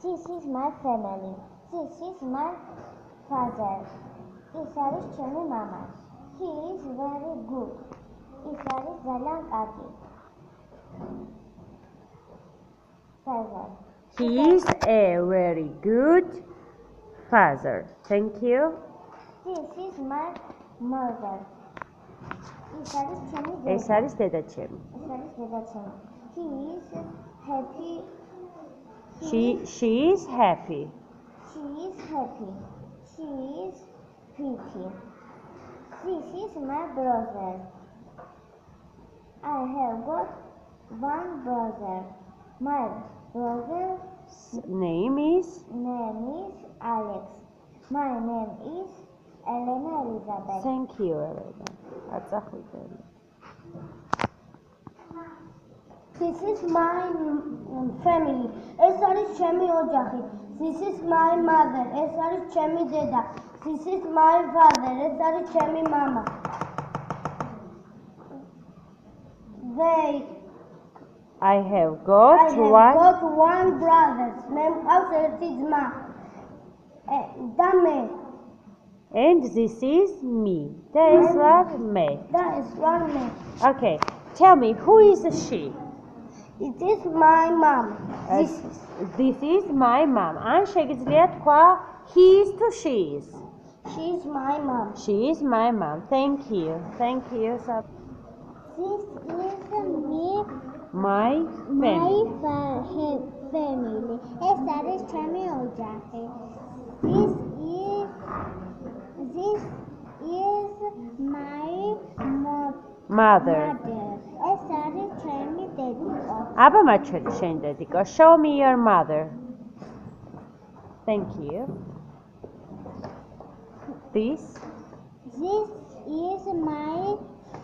This is my family. This is my father. Ის არის ჩემი მამა. He is very good. ის არის ძალიან კარგი. Father. He is a very good father. Thank you. This is my mother. ის არის ჩემი დედა. ეს არის დედაჩემი. ეს არის დედაჩემი. He is happy. She is happy. She is happy. She is pretty. This is my brother. I have got one brother. My brother's Name is Alex. My name is Elena Elizabeth. Thank you, Elena. This is my family. ეს არის ჩემი ოჯახი. This is my mother. ეს არის ჩემი დედა. This is my father. ეს არის ჩემი მამა. I have got one brother. მე მყავს ერთი ძმა. და მე. And this is me. That is what me. That is what me. Okay. Tell me, who is she? It is my mom. This is my mom. ან შეგიძლია თქვა he is to she is. She is my mom. She is my mom. Thank you. Thank you. This is my family. family. ეს არის ჩემი ოჯახი. This is my Mother. ეს არის ჩემი დედიკო. აბა მაჩვენი შენ დედიკო. Show me your mother. Thank you. This is my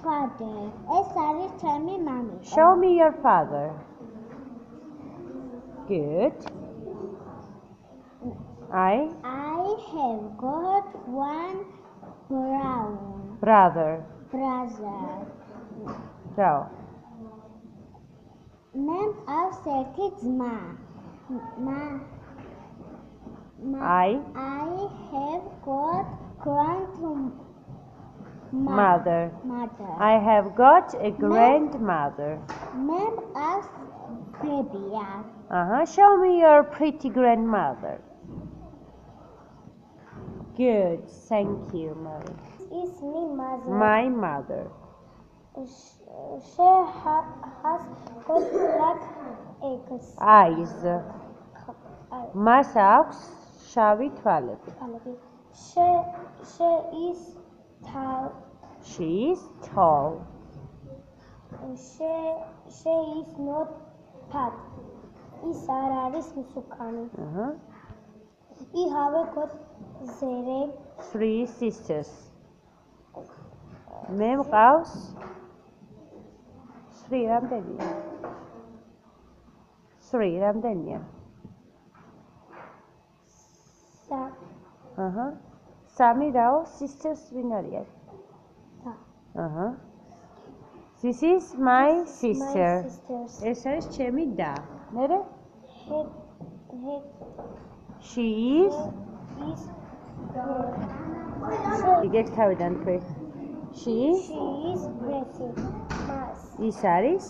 father. ეს არის ჩემი მამიკო. Show me your father. Good. I have got one brother. Go. მე მყავს ერთი ძმა. I have got grandmother. I have got a grandmother. მე მყავს ბებია. Show me your pretty grandmother. Good. Thank you, Mary. Is my mother. She has got black eyes. მას აქვს შავი თვალები. She is tall. She is tall. She is not fat. ის არ არის მსუქანი. I have got three sisters. მე მყავს რამდენია? სამი რაო sisters ვინ არიან? This is my sister. ეს არის ჩემი და. მერე? She is იგეკ თავიდან თქვი. She is pretty. ის არის